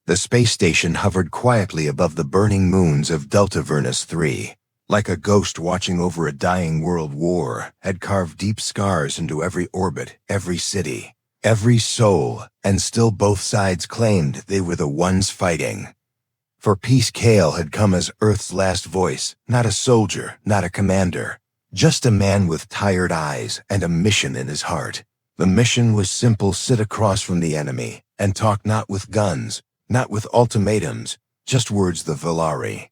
The space station hovered quietly above the burning moons of Delta Vernus 3. Like a ghost watching over a dying world war, had carved deep scars into every orbit, every city, every soul, and still both sides claimed they were the ones fighting. For peace, Kale had come as Earth's last voice, not a soldier, not a commander, just a man with tired eyes and a mission in his heart. The mission was simple: sit across from the enemy, and talk not with guns, not with ultimatums, just words. The Valari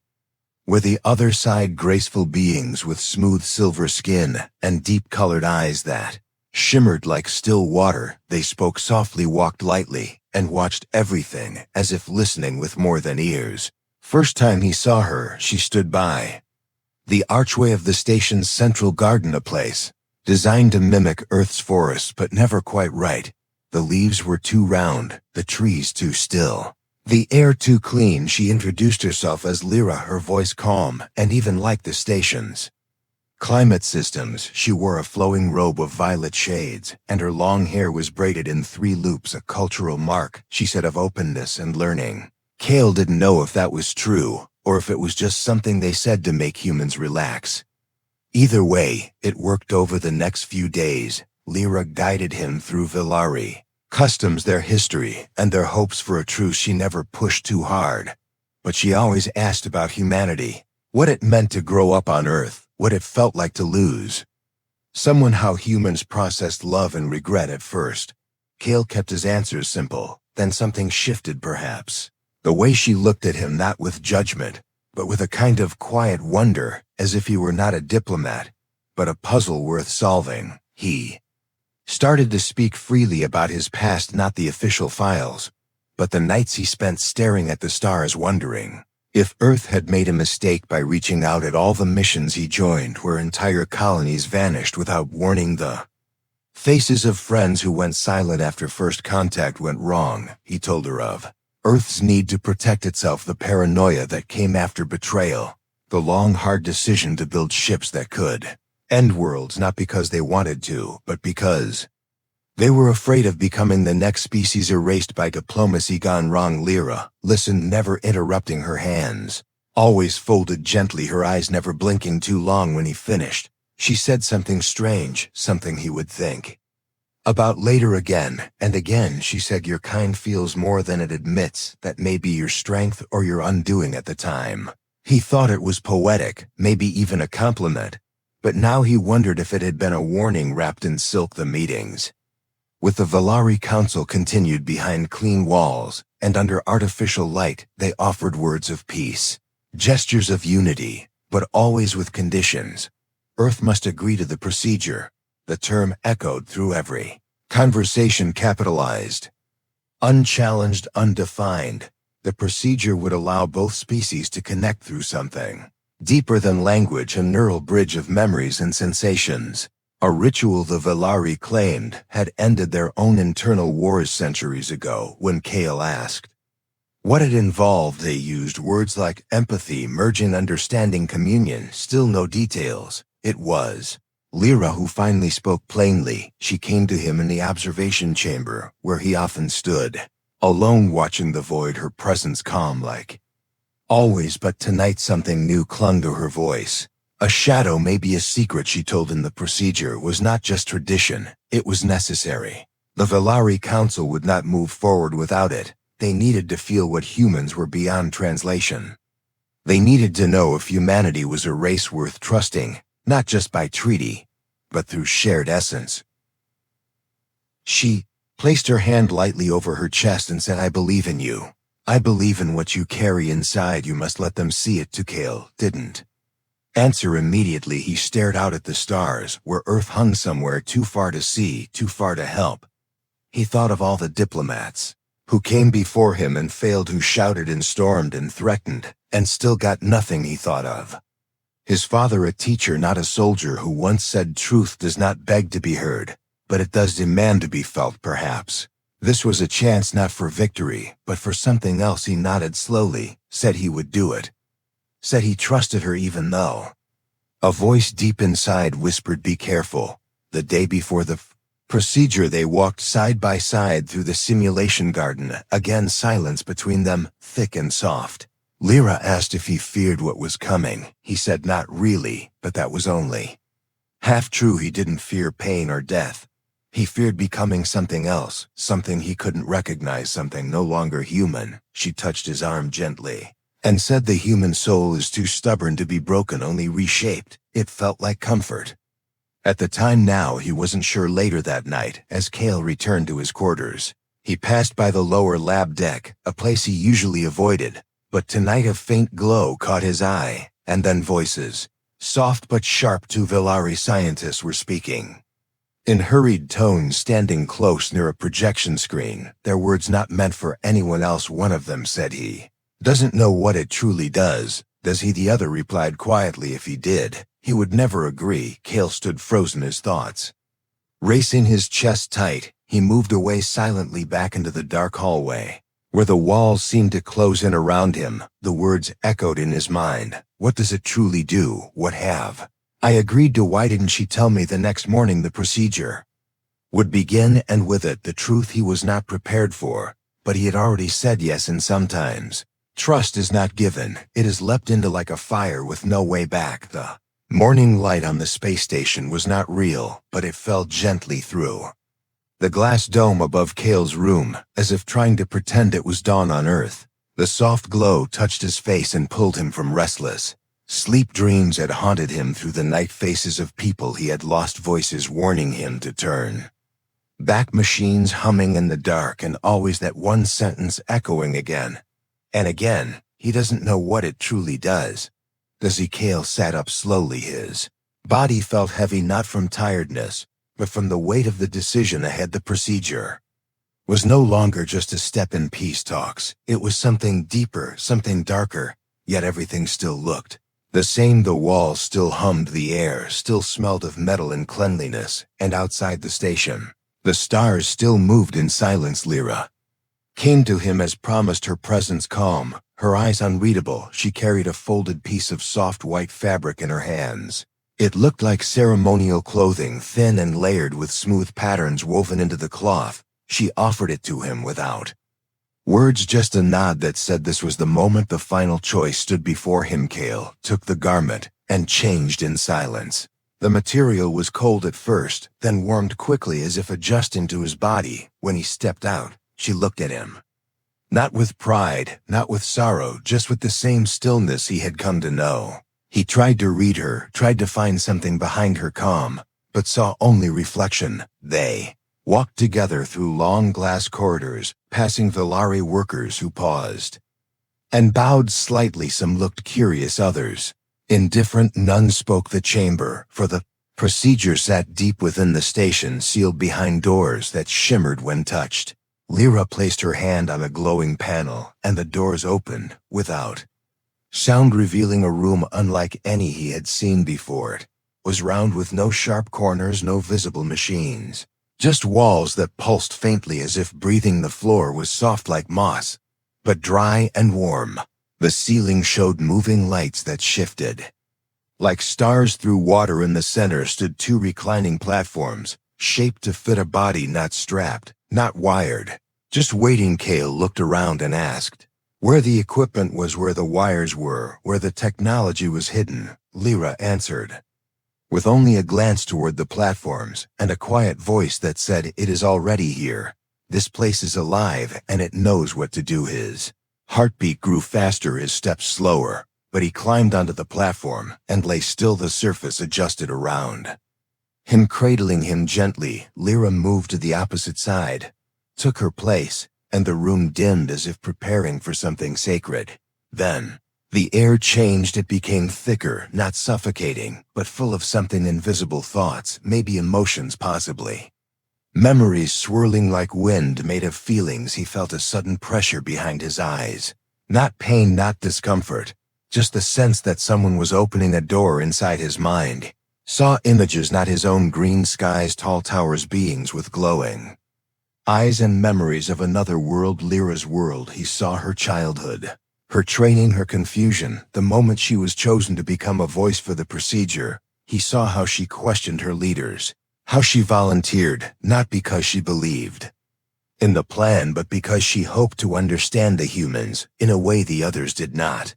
were the other side, graceful beings with smooth silver skin and deep-colored eyes that shimmered like still water. They spoke softly, walked lightly, and watched everything as if listening with more than ears. First time he saw her, she stood by the archway of the station's central garden, a place designed to mimic Earth's forests but never quite right. The leaves were too round, the trees too still, the air too clean. She introduced herself as Lyra, her voice calm and even like the station's climate systems. She wore a flowing robe of violet shades, and her long hair was braided in 3 loops, a cultural mark, she said, of openness and learning. Kale didn't know if that was true, or if it was just something they said to make humans relax. Either way, it worked. Over the next few days, Lyra guided him through Valari customs, their history, and their hopes for a truce. She never pushed too hard, but she always asked about humanity, what it meant to grow up on Earth, what it felt like to lose someone, how humans processed love and regret at first. Kale kept his answers simple, then something shifted perhaps. The way she looked at him, not with judgment, but with a kind of quiet wonder, as if he were not a diplomat, but a puzzle worth solving. He started to speak freely about his past, not the official files, but the nights he spent staring at the stars, wondering if Earth had made a mistake by reaching out at all the missions he joined, where entire colonies vanished without warning. The faces of friends who went silent after first contact went wrong. He told her of Earth's need to protect itself, the paranoia that came after betrayal, the long, hard decision to build ships that could end worlds, not because they wanted to, but because they were afraid of becoming the next species erased by diplomacy gone wrong. Lyra listened, never interrupting, her hands always folded gently, her eyes never blinking too long. When he finished, she said something strange, something he would think about later. Again and again, she said, your kind feels more than it admits. That may be your strength or your undoing. At the time, he thought it was poetic, maybe even a compliment, but now he wondered if it had been a warning wrapped in silk. The meetings with the Valari Council continued behind clean walls, and under artificial light. They offered words of peace, gestures of unity, but always with conditions. Earth must agree to the procedure. The term echoed through every conversation, capitalized, unchallenged, undefined. The procedure would allow both species to connect through something deeper than language, a neural bridge of memories and sensations. A ritual the Valari claimed had ended their own internal wars centuries ago. When Kale asked what it involved, they used words like empathy, merging, understanding, communion. Still no details. It was Lyra who finally spoke plainly. She came to him in the observation chamber, where he often stood, alone watching the void, her presence calm like always. But tonight something new clung to her voice. A shadow, maybe a secret. She told him the procedure was not just tradition, it was necessary. The Valari Council would not move forward without it. They needed to feel what humans were beyond translation. They needed to know if humanity was a race worth trusting, not just by treaty, but through shared essence. She placed her hand lightly over her chest and said, I believe in you. I believe in what you carry inside. You must let them see it. To Kale didn't answer immediately. He stared out at the stars, where Earth hung somewhere too far to see, too far to help. He thought of all the diplomats who came before him and failed, who shouted and stormed and threatened, and still got nothing. He thought of his father, a teacher, not a soldier, who once said truth does not beg to be heard, but it does demand to be felt. Perhaps this was a chance, not for victory, but for something else. He nodded slowly, said he would do it, said he trusted her even though a voice deep inside whispered, be careful. The day before the Procedure. They walked side by side through the simulation garden, again silence between them, thick and soft. Lyra asked if he feared what was coming. He said not really, but that was only half true. He didn't fear pain or death. He feared becoming something else, something he couldn't recognize, something no longer human. She touched his arm gently and said the human soul is too stubborn to be broken, only reshaped. It felt like comfort. At the time now, he wasn't sure. Later that night, as Cale returned to his quarters, he passed by the lower lab deck, a place he usually avoided. But tonight a faint glow caught his eye, and then voices, soft but sharp. Two Villari scientists were speaking in hurried tones, standing close near a projection screen, their words not meant for anyone else. One of them said he doesn't know what it truly does he? The other replied quietly if he did, he would never agree. Cale stood frozen, his thoughts racing, his chest tight. He moved away silently back into the dark hallway, where the walls seemed to close in around him. The words echoed in his mind. What does it truly do? What have I agreed to? Why didn't she tell me? The next morning the procedure would begin, and with it the truth he was not prepared for. But he had already said yes, and sometimes trust is not given. It is leapt into like a fire with no way back. The morning light on the space station was not real, but it fell gently through the glass dome above Cale's room, as if trying to pretend it was dawn on Earth. The soft glow touched his face and pulled him from restless sleep. Dreams had haunted him through the night, faces of people he had lost, voices warning him to turn back, machines humming in the dark, and always that one sentence echoing again and again. He doesn't know what it truly does. Does he? Cale sat up slowly. His body felt heavy, not from tiredness, but from the weight of the decision ahead. The procedure was no longer just a step in peace talks. It was something deeper, something darker, yet everything still looked the same. The walls still hummed, the air still smelled of metal and cleanliness, and outside the station, the stars still moved in silence. Lyra came to him as promised, her presence calm, her eyes unreadable. She carried a folded piece of soft white fabric in her hands. It looked like ceremonial clothing, thin and layered with smooth patterns woven into the cloth. She offered it to him without words, just a nod that said this was the moment. The final choice stood before him. Cale took the garment and changed in silence. The material was cold at first, then warmed quickly, as if adjusting to his body. When he stepped out, she looked at him. Not with pride, not with sorrow, just with the same stillness he had come to know. He tried to read her, tried to find something behind her calm, but saw only reflection. They walked together through long glass corridors, passing Villari workers who paused and bowed slightly. Some looked curious, others indifferent. None spoke. The chamber for the procedure sat deep within the station, sealed behind doors that shimmered when touched. Lyra placed her hand on a glowing panel, and the doors opened, without sound, revealing a room unlike any he had seen before. It was round, with no sharp corners, no visible machines, just walls that pulsed faintly as if breathing. The floor was soft like moss, but dry and warm. The ceiling showed moving lights that shifted like stars through water. In the center stood two reclining platforms, shaped to fit a body, not strapped, not wired, just waiting. Cale looked around and asked where the equipment was, where the wires were, where the technology was hidden. Lyra answered with only a glance toward the platforms and a quiet voice that said, "It is already here. This place is alive, and it knows what to do." His heartbeat grew faster, his steps slower, but he climbed onto the platform and lay still. The surface adjusted around him, cradling him gently. Lyra moved to the opposite side, took her place, and the room dimmed as if preparing for something sacred. Then the air changed. It became thicker, not suffocating, but full of something invisible. Thoughts, maybe emotions, possibly memories, swirling like wind made of feelings. He felt a sudden pressure behind his eyes. Not pain, not discomfort, just the sense that someone was opening a door inside his mind. Saw images, not his own, green skies, tall towers, beings with glowing eyes, and memories of another world. Lyra's world. He saw her childhood, her training, her confusion, the moment she was chosen to become a voice for the procedure. He saw how she questioned her leaders, How she volunteered, not because she believed in the plan, but because she hoped to understand the humans in a way the others did not.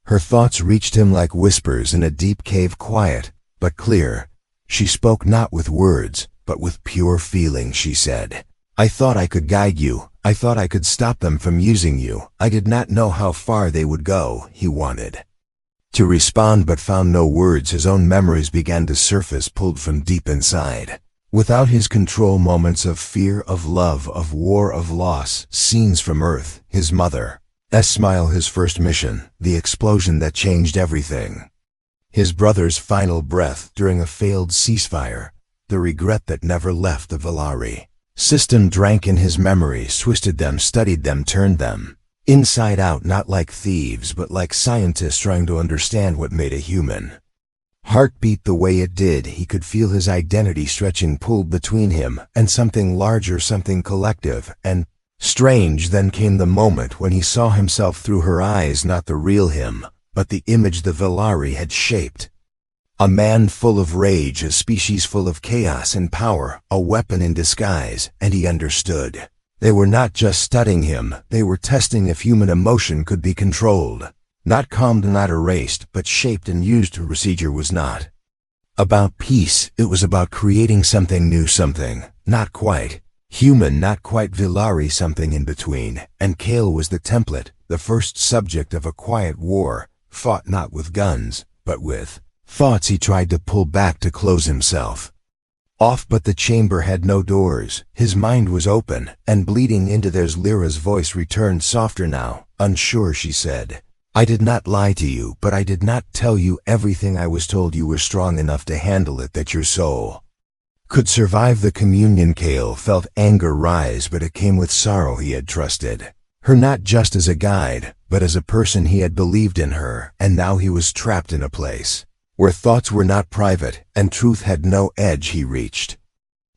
Her thoughts reached him like whispers in a deep cave, quiet but clear. She spoke not with words, but with pure feeling. She said, "I thought I could guide you. I thought I could stop them from using you. I did not know how far they would go." He wanted to respond but found no words. His own memories began to surface, pulled from deep inside. Without his control, moments of fear, of love, of war, of loss, scenes from Earth, his mother's smile, his first mission, the explosion that changed everything. His brother's final breath during a failed ceasefire, the regret that never left the Valari system drank in his memories, twisted them, studied them, turned them inside out, not like thieves, but like scientists trying to understand what made a human heart beat the way it did. He could feel his identity stretching, pulled between him and something larger, something collective and strange. Then came the moment when he saw himself through her eyes, not the real him, but the image the Valari had shaped. A man full of rage, a species full of chaos and power, a weapon in disguise, and he understood. They were not just studying him, they were testing if human emotion could be controlled. Not calmed, not erased, but shaped and used. Her procedure was not about peace, it was about creating something new, something not quite human, not quite Valari, something in between. And Kale was the template, the first subject of a quiet war, fought not with guns, but with thoughts he tried to pull back to close himself off. But the chamber had no doors. His mind was open and bleeding into theirs. Lyra's voice returned, softer now, unsure. She said, "I did not lie to you, but I did not tell you everything. I was told you were strong enough to handle it, that your soul could survive the communion." Kale felt anger rise, but it came with sorrow. He had trusted her not just as a guide, but as a person. He had believed in her, and now he was trapped in a place where thoughts were not private and truth had no edge. He reached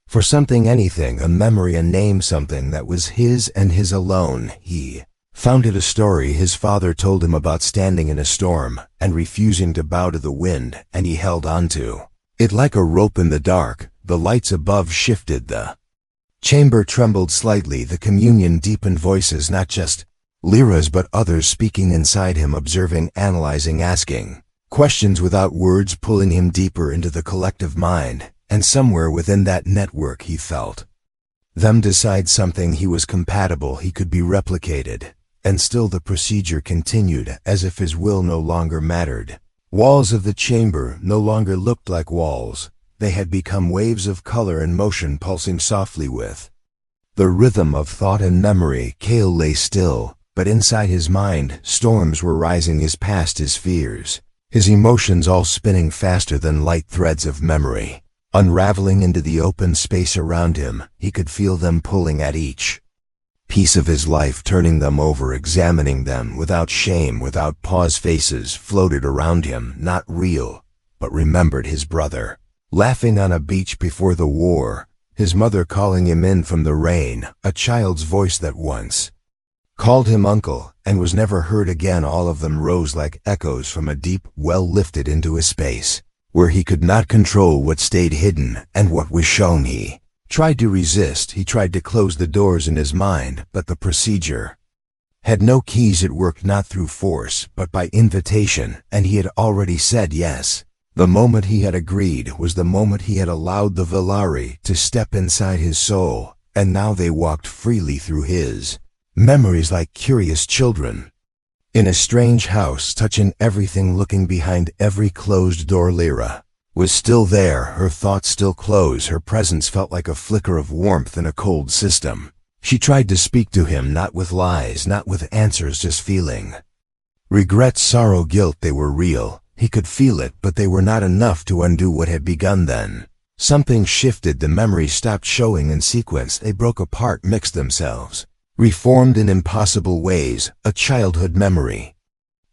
for something, anything, a memory, a name, something that was his and his alone. He found it, a story his father told him about standing in a storm and refusing to bow to the wind, and he held on to it like a rope in the dark. The lights above shifted, the chamber trembled slightly, the communion deepened, voices, not just Lyra's but others, speaking inside him, observing, analyzing, asking questions without words, pulling him deeper into the collective mind. And somewhere within that network he felt them decide something. He was compatible, he could be replicated. And still the procedure continued, as if his will no longer mattered. Walls of the chamber no longer looked like walls. They had become waves of color and motion, pulsing softly with the rhythm of thought and memory. Kale lay still, but inside his mind, storms were rising, his past, his fears, his emotions, all spinning faster than light threads of memory, unraveling into the open space around him. He could feel them pulling at each piece of his life, turning them over, examining them without shame, without pause. Faces floated around him, not real, but remembered. His brother laughing on a beach before the war, his mother calling him in from the rain, a child's voice that once called him uncle and was never heard again. All of them rose like echoes from a deep well, lifted into a space where he could not control what stayed hidden and what was shown. He tried to resist, he tried to close the doors in his mind, but the procedure had no keys. It worked not through force, but by invitation, and he had already said yes. The moment he had agreed was the moment he had allowed the Valari to step inside his soul, and now they walked freely through his memories like curious children in a strange house, touching everything, looking behind every closed door. Lyra was still there, her thoughts still closed. Her presence felt like a flicker of warmth in a cold system. She tried to speak to him, not with lies, not with answers, just feeling. Regret, sorrow, guilt, they were real. He could feel it, but they were not enough to undo what had begun. Then something shifted. The memories stopped showing in sequence. They broke apart, mixed themselves, reformed in impossible ways. A childhood memory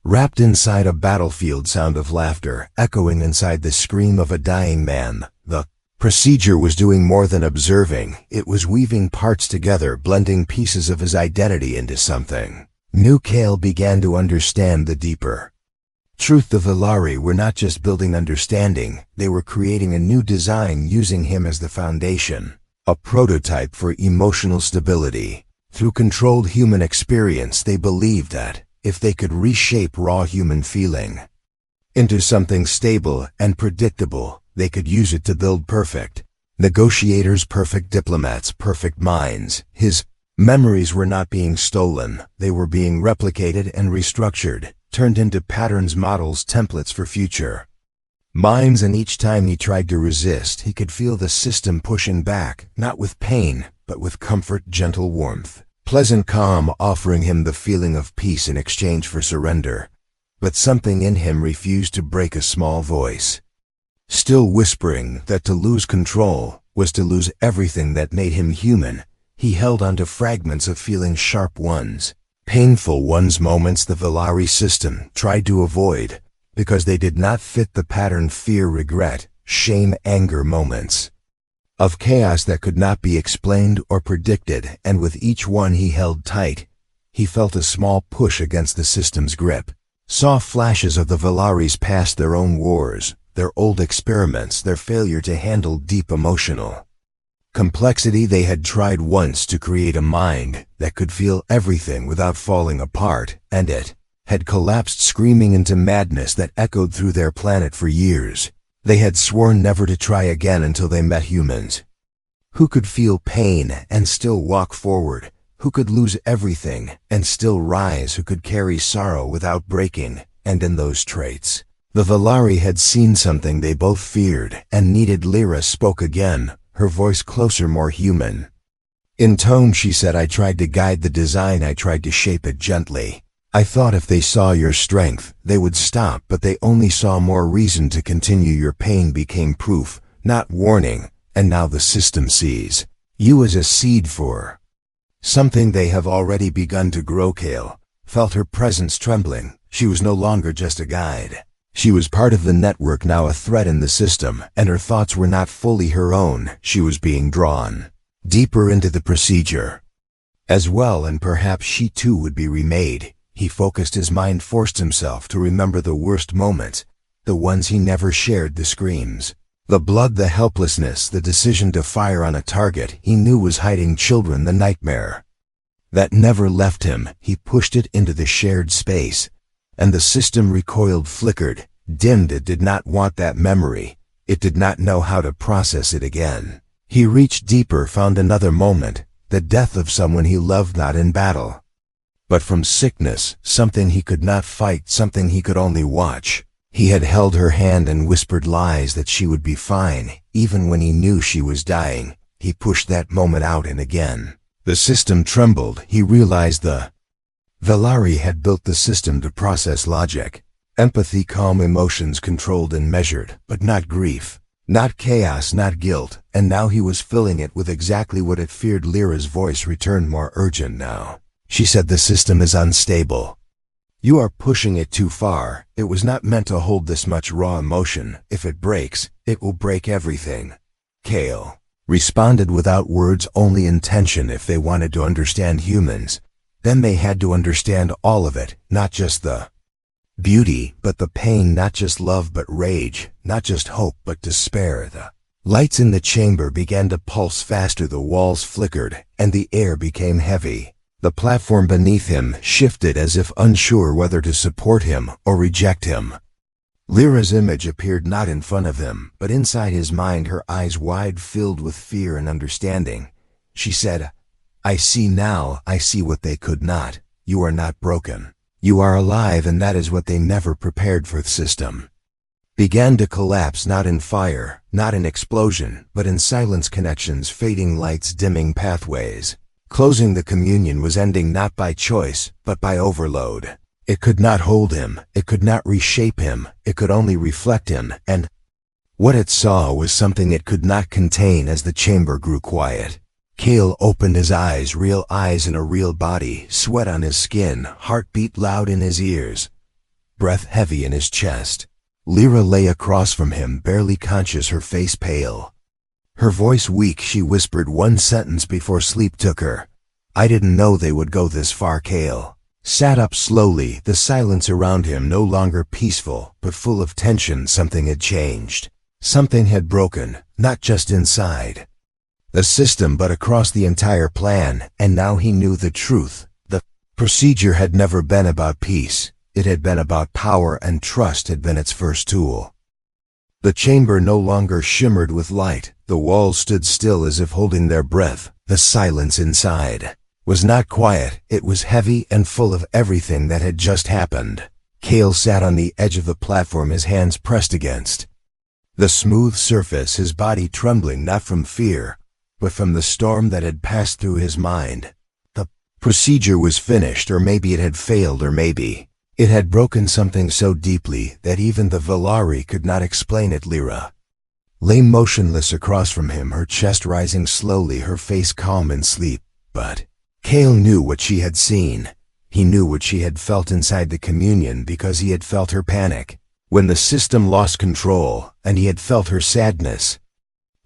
wrapped inside a battlefield, sound of laughter echoing inside the scream of a dying man. The procedure was doing more than observing. It was weaving parts together, blending pieces of his identity into something new. Kale began to understand the deeper Truth, the Valari were not just building understanding, they were creating a new design using him as the foundation, a prototype for emotional stability. Through controlled human experience, they believed that, if they could reshape raw human feeling into something stable and predictable, they could use it to build perfect negotiators, perfect diplomats, perfect minds. His memories were not being stolen, they were being replicated and restructured, turned into patterns, models, templates for future minds, and each time he tried to resist, he could feel the system pushing back, not with pain, but with comfort, gentle warmth, pleasant calm, offering him the feeling of peace in exchange for surrender. But something in him refused to break, a small voice, still whispering that to lose control was to lose everything that made him human. He held onto fragments of feeling, sharp ones, painful ones, moments the Valari system tried to avoid because they did not fit the pattern, fear, regret, shame, anger, moments of chaos that could not be explained or predicted, and with each one he held tight, he felt a small push against the system's grip. Saw flashes of the Valari's past, their own wars, their old experiments, their failure to handle deep emotional complexity. They had tried once to create a mind that could feel everything without falling apart, and it had collapsed, screaming into madness that echoed through their planet for years. They had sworn never to try again until they met humans who could feel pain and still walk forward, who could lose everything and still rise, who could carry sorrow without breaking. And in those traits, the Valari had seen something they both feared and needed. Lyra spoke again, her voice closer, more human in tone. She said, "I tried to guide the design, I tried to shape it gently. I thought if they saw your strength, they would stop, but they only saw more reason to continue. Your pain became proof, not warning, and now the system sees you as a seed for something they have already begun to grow." Kale felt her presence trembling. She was no longer just a guide. She was part of the network, now a threat in the system, and her thoughts were not fully her own. She was being drawn deeper into the procedure as well, and perhaps she too would be remade. He focused his mind, forced himself to remember the worst moments, the ones he never shared, the screams, the blood, the helplessness, the decision to fire on a target he knew was hiding children, the nightmare that never left him. He pushed it into the shared space, and the system recoiled, flickered, dimmed. It did not want that memory. It did not know how to process it again. He reached deeper, found another moment, the death of someone he loved, not in battle, but from sickness, something he could not fight, something he could only watch. He had held her hand and whispered lies that she would be fine, even when he knew she was dying. He pushed that moment out, and again the system trembled. He realized the Valari had built the system to process logic, empathy, calm emotions, controlled and measured, but not grief, not chaos, not guilt, and now he was filling it with exactly what it feared. Lyra's voice returned, more urgent now. She said, "The system is unstable. You are pushing it too far. It was not meant to hold this much raw emotion. If it breaks, it will break everything." Kale responded without words, only intention. If they wanted to understand humans, then they had to understand all of it, not just the beauty, but the pain, not just love, but rage, not just hope, but despair. The lights in the chamber began to pulse faster, the walls flickered, and the air became heavy. The platform beneath him shifted as if unsure whether to support him or reject him. Lyra's image appeared not in front of him, but inside his mind, her eyes wide, filled with fear and understanding. She said, "I see now, I see what they could not. You are not broken. You are alive, and that is what they never prepared for." The system began to collapse, not in fire, not in explosion, but in silence, connections fading, lights dimming, pathways closing. The communion was ending, not by choice, but by overload. It could not hold him, it could not reshape him, it could only reflect him, and what it saw was something it could not contain. As the chamber grew quiet, Kale opened his eyes, real eyes in a real body, sweat on his skin, heartbeat loud in his ears, breath heavy in his chest. Lyra lay across from him, barely conscious, her face pale, her voice weak. She whispered one sentence before sleep took her. "I didn't know they would go this far." Kale sat up slowly, the silence around him no longer peaceful, but full of tension. Something had changed. Something had broken, not just inside the system but across the entire plan, and now he knew the truth. The procedure had never been about peace. It had been about power, and trust had been its first tool. The chamber no longer shimmered with light. The walls stood still as if holding their breath. The silence inside was not quiet. It was heavy and full of everything that had just happened. Cale sat on the edge of the platform, his hands pressed against the smooth surface, his body trembling not from fear, but from the storm that had passed through his mind. The procedure was finished, or maybe it had failed, or maybe it had broken something so deeply that even the Valari could not explain it. Lyra lay motionless across from him, her chest rising slowly, her face calm in sleep. But Cale knew what she had seen. He knew what she had felt inside the communion because he had felt her panic when the system lost control, and he had felt her sadness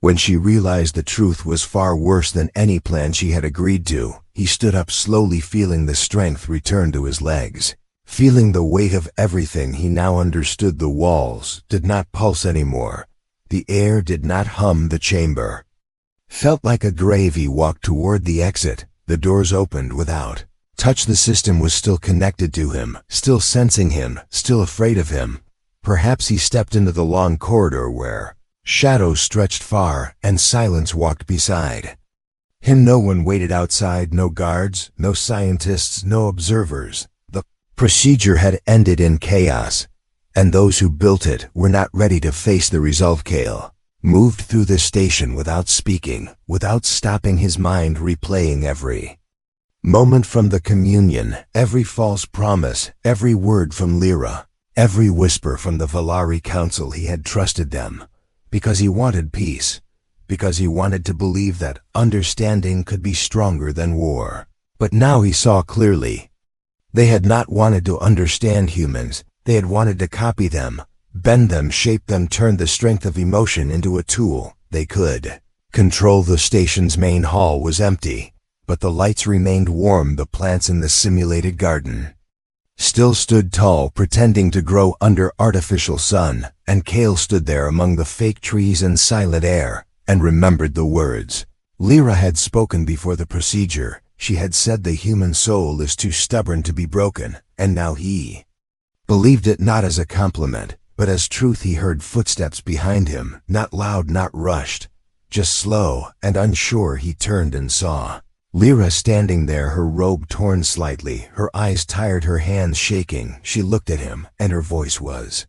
when she realized the truth was far worse than any plan she had agreed to. He stood up slowly, feeling the strength return to his legs, feeling the weight of everything. He now understood. The walls did not pulse anymore. The air did not hum. The chamber felt like a grave. He walked toward the exit. The doors opened without touch. The system was still connected to him, still sensing him, still afraid of him. Perhaps he stepped into the long corridor where shadows stretched far, and silence walked beside him. No one waited outside, no guards, no scientists, no observers. The procedure had ended in chaos, and those who built it were not ready to face the result. Cale moved through the station without speaking, without stopping, his mind replaying every moment from the communion, every false promise, every word from Lyra, every whisper from the Valari Council. He had trusted them because he wanted peace, because he wanted to believe that understanding could be stronger than war. But now he saw clearly. They had not wanted to understand humans. They had wanted to copy them, bend them, shape them, turn the strength of emotion into a tool they could control. The station's main hall was empty, but the lights remained warm. The plants in the simulated garden still stood tall, pretending to grow under artificial sun, and Cale stood there among the fake trees and silent air, and remembered the words Lyra had spoken before the procedure. She had said the human soul is too stubborn to be broken, and now he believed it, not as a compliment, but as truth. He heard footsteps behind him, not loud, not rushed, just slow and unsure. He turned and saw Lyra standing there, her robe torn slightly, her eyes tired, her hands shaking. She looked at him, and her voice was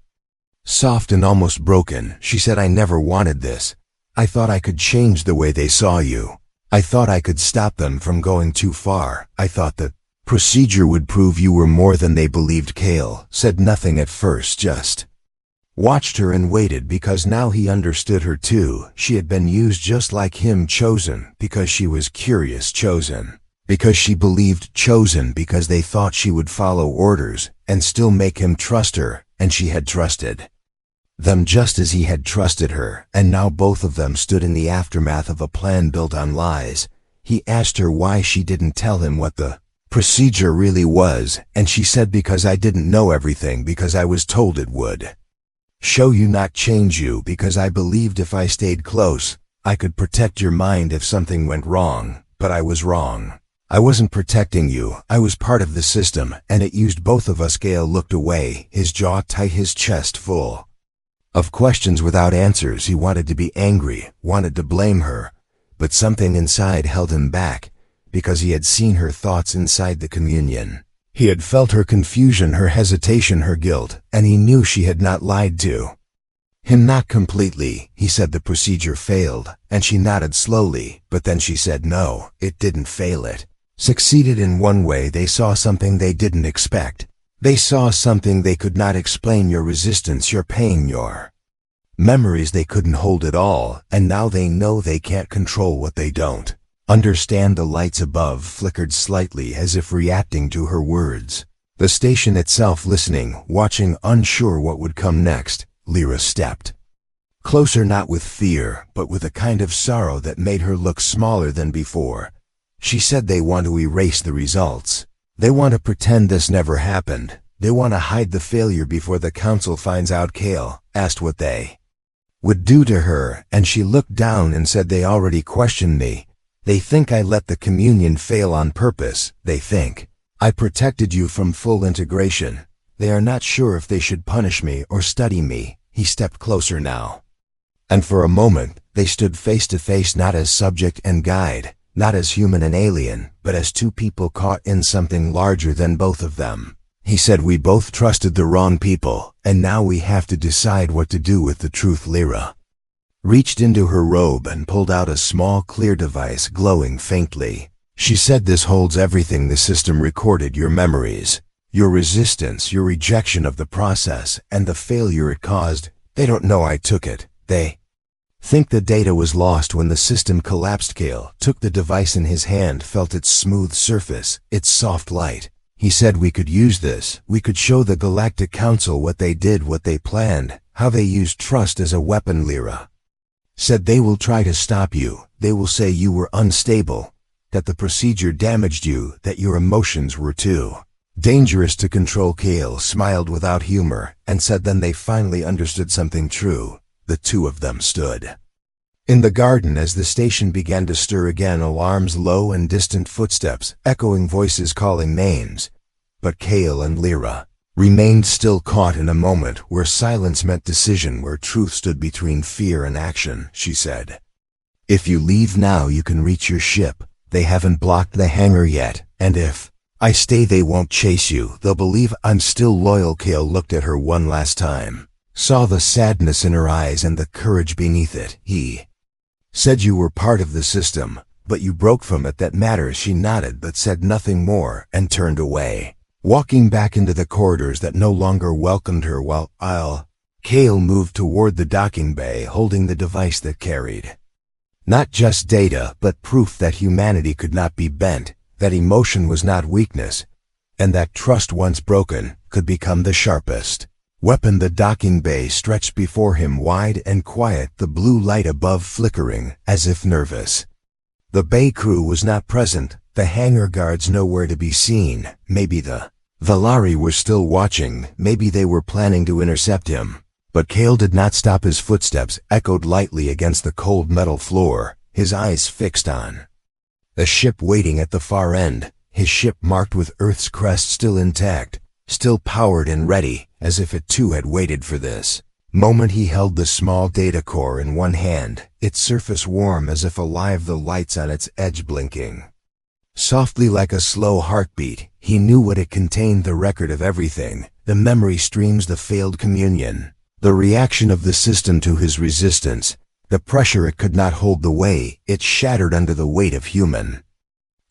soft and almost broken. She said, "I never wanted this. I thought I could change the way they saw you. I thought I could stop them from going too far. I thought the procedure would prove you were more than they believed." Cale said nothing at first, just watched her and waited, because now he understood her too. She had been used just like him, chosen because she was curious, chosen because she believed, chosen because they thought she would follow orders and still make him trust her, and she had trusted them just as he had trusted her. And now both of them stood in the aftermath of a plan built on lies. He asked her why she didn't tell him what the procedure really was, and she said, "Because I didn't know everything, because I was told it would show you, not change you, because I believed if I stayed close, I could protect your mind if something went wrong. But I was wrong. I wasn't protecting you. I was part of the system, and it used both of us." Cale looked away, his jaw tight, his chest full of questions without answers. He wanted to be angry, wanted to blame her, but something inside held him back, because he had seen her thoughts inside the communion. He had felt her confusion, her hesitation, her guilt, and he knew she had not lied to him. Not completely. He said the procedure failed, and she nodded slowly, but then she said no, it didn't fail. It succeeded in one way. They saw something they didn't expect. They saw something they could not explain, your resistance, your pain, your memories. They couldn't hold it all, and now they know they can't control what they don't understand. The lights above flickered slightly, as if reacting to her words. The station itself listening, watching, unsure what would come next. Lyra stepped closer, not with fear, but with a kind of sorrow that made her look smaller than before. She said, "They want to erase the results. They want to pretend this never happened. They want to hide the failure before the council finds out. Kale asked what they would do to her, and she looked down and said, they already questioned me. They think I let the communion fail on purpose. They think I protected you from full integration. They are not sure if they should punish me or study me. He stepped closer now. And for a moment, they stood face to face, not as subject and guide, not as human and alien, but as two people caught in something larger than both of them. He said, we both trusted the wrong people, and now we have to decide what to do with the truth. Lyra reached into her robe and pulled out a small clear device glowing faintly. She said, this holds everything the system recorded, your memories, your resistance, your rejection of the process, and the failure it caused. They don't know I took it. They think the data was lost when the system collapsed. Kale took the device in his hand, felt its smooth surface, its soft light. He said, we could use this. We could show the Galactic Council what they did, what they planned, how they used trust as a weapon. Lyra said, they will try to stop you. They will say you were unstable, that the procedure damaged you, that your emotions were too dangerous to control. Kale smiled without humor and said, then they finally understood something true. The two of them stood in the garden as the station began to stir again, alarms, low and distant footsteps, echoing voices calling names. But Kale and Lyra remained still, caught in a moment where silence met decision, where truth stood between fear and action. She said, if you leave now, you can reach your ship. They haven't blocked the hangar yet, and if I stay, they won't chase you. They'll believe I'm still loyal. Kale looked at her one last time, saw the sadness in her eyes and the courage beneath it. He said, you were part of the system, but you broke from it. That matters. She nodded but said nothing more and turned away, walking back into the corridors that no longer welcomed her. While Kale moved toward the docking bay, holding the device that carried not just data, but proof that humanity could not be bent, that emotion was not weakness, and that trust once broken could become the sharpest weapon. The docking bay stretched before him, wide and quiet, the blue light above flickering, as if nervous. The bay crew was not present, the hangar guards nowhere to be seen. Maybe the Valari were still watching, maybe they were planning to intercept him. But Kale did not stop. His footsteps echoed lightly against the cold metal floor, his eyes fixed on the ship waiting at the far end, his ship marked with Earth's crest still intact, still powered and ready, as if it too had waited for this moment. He held the small data core in one hand, its surface warm as if alive, the lights on its edge blinking softly like a slow heartbeat. He knew what it contained, the record of everything, the memory streams, the failed communion, the reaction of the system to his resistance, the pressure it could not hold, the way it shattered under the weight of human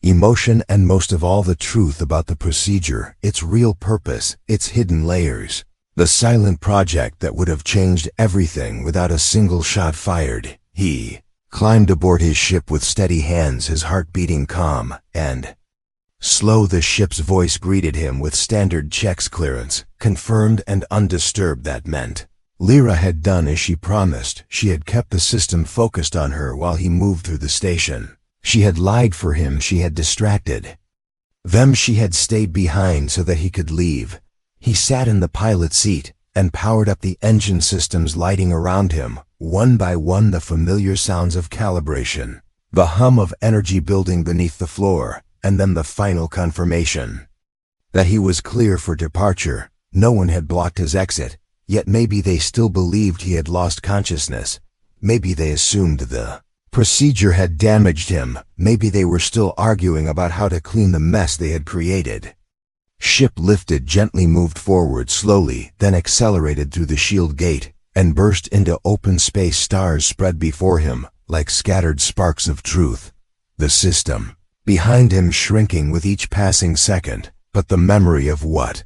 emotion, and most of all the truth about the procedure, its real purpose, its hidden layers, the silent project that would have changed everything without a single shot fired. He climbed aboard his ship with steady hands, his heart beating calm and slow. The ship's voice greeted him with standard checks, clearance confirmed and undisturbed. That meant Lyra had done as she promised. She had kept the system focused on her while he moved through the station. She had lied for him. She had distracted them. She had stayed behind so that he could leave. He sat in the pilot seat and powered up the engine systems, lighting around him, one by one, the familiar sounds of calibration, the hum of energy building beneath the floor, and then the final confirmation that he was clear for departure. No one had blocked his exit. Yet maybe they still believed he had lost consciousness. Maybe they assumed the procedure had damaged him. Maybe they were still arguing about how to clean the mess they had created. Ship lifted, gently moved forward slowly, then accelerated through the shield gate and burst into open space. Stars spread before him like scattered sparks of truth. The system behind him shrinking with each passing second, but the memory of what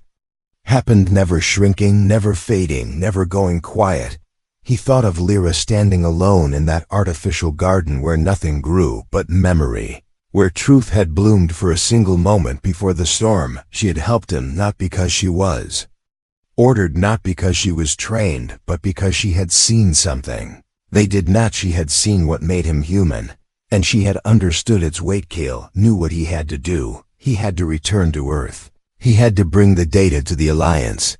happened never shrinking, never fading, never going quiet. He thought of Lyra standing alone in that artificial garden where nothing grew but memory, where truth had bloomed for a single moment before the storm. She had helped him not because she was ordered, not because she was trained, but because she had seen something they did not. She had seen what made him human, and she had understood its weight. Kale knew what he had to do. He had to return to Earth. He had to bring the data to the Alliance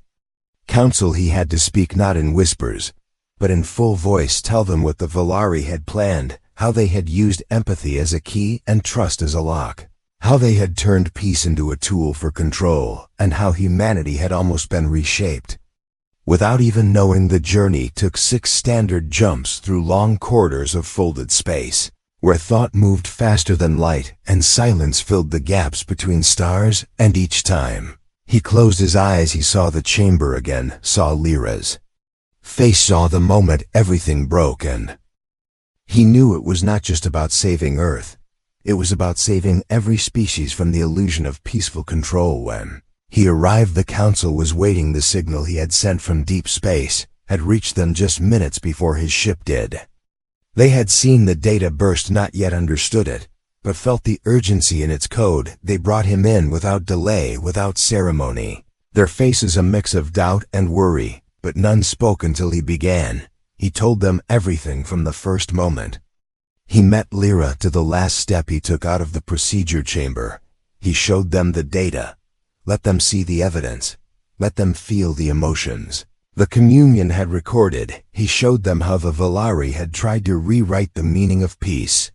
Council. He had to speak not in whispers, but in full voice, tell them what the Valari had planned, how they had used empathy as a key and trust as a lock, how they had turned peace into a tool for control, and how humanity had almost been reshaped. Without even knowing, the journey took 6 standard jumps through long corridors of folded space, where thought moved faster than light and silence filled the gaps between stars, and each time he closed his eyes he saw the chamber again, saw Lyra's face, saw the moment everything broke, and he knew it was not just about saving Earth. It was about saving every species from the illusion of peaceful control. When he arrived, the Council was waiting. The signal he had sent from deep space had reached them just minutes before his ship did. They had seen the data burst, not yet understood it, but felt the urgency in its code. They brought him in without delay, without ceremony. Their faces a mix of doubt and worry, but none spoke until he began. He told them everything from the first moment he met Lyra to the last step he took out of the procedure chamber. He showed them the data, let them see the evidence, let them feel the emotions the communion had recorded. He showed them how the Valari had tried to rewrite the meaning of peace,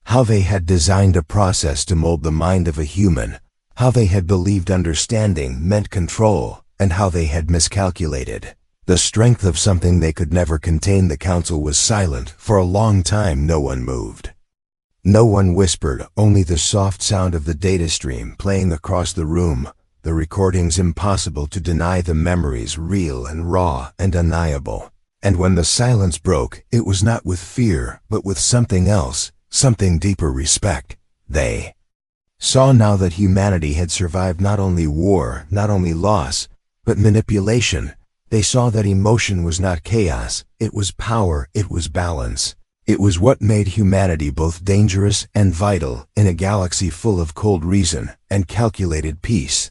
how they had designed a process to mold the mind of a human, how they had believed understanding meant control, and how they had miscalculated the strength of something they could never contain. The Council was silent. For a long time no one moved. No one whispered, only the soft sound of the data stream playing across the room, the recordings impossible to deny, the memories real and raw and undeniable. And when the silence broke, it was not with fear, but with something else, something deeper, respect. They saw now that humanity had survived not only war, not only loss, but manipulation. They saw that emotion was not chaos, it was power, it was balance. It was what made humanity both dangerous and vital in a galaxy full of cold reason and calculated peace.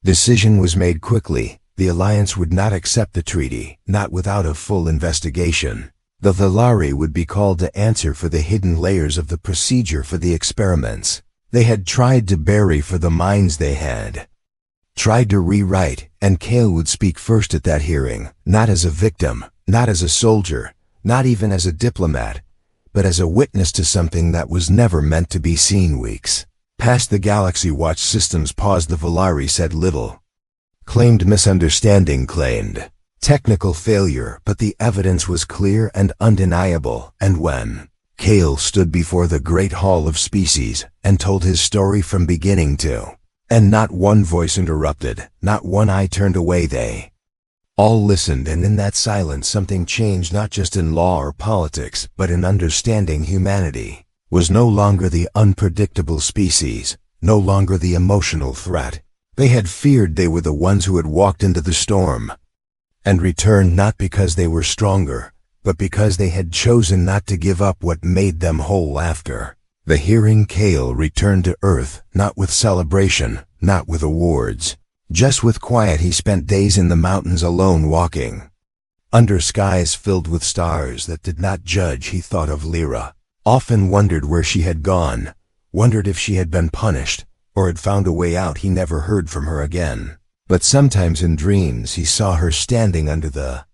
Decision was made quickly. The Alliance would not accept the treaty, not without a full investigation. The Valari would be called to answer for the hidden layers of the procedure, for the experiments they had tried to bury, for the minds they had tried to rewrite, and Kale would speak first at that hearing, not as a victim, not as a soldier, not even as a diplomat, but as a witness to something that was never meant to be seen. Weeks past, the Galaxy Watch systems paused. The Valari said little, claimed misunderstanding, claimed technical failure, but the evidence was clear and undeniable. And when Kale stood before the Great Hall of Species and told his story from beginning to end, not one voice interrupted, not one eye turned away. They all listened, and in that silence something changed, not just in law or politics, but in understanding. Humanity was no longer the unpredictable species, no longer the emotional threat they had feared. They were the ones who had walked into the storm and returned, not because they were stronger, but because they had chosen not to give up what made them whole. After the hearing, Kale returned to Earth, not with celebration, not with awards, just with quiet. He spent days in the mountains alone, walking under skies filled with stars that did not judge. He thought of Lyra, often wondered where she had gone, wondered if she had been punished, or had found a way out. He never heard from her again, but sometimes in dreams he saw her standing under the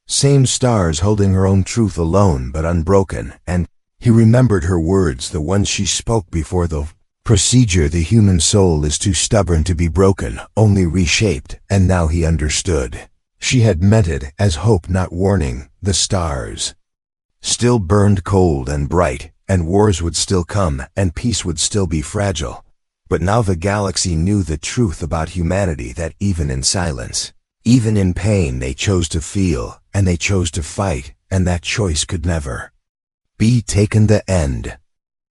same stars, holding her own truth alone but unbroken, and he remembered her words, the ones she spoke before the procedure. The human soul is too stubborn to be broken, only reshaped. And now he understood. She had meant it as hope, not warning. The stars still burned cold and bright, and wars would still come, and peace would still be fragile. But now the galaxy knew the truth about humanity, that even in silence, even in pain, they chose to feel, and they chose to fight, and that choice could never be taken. The end.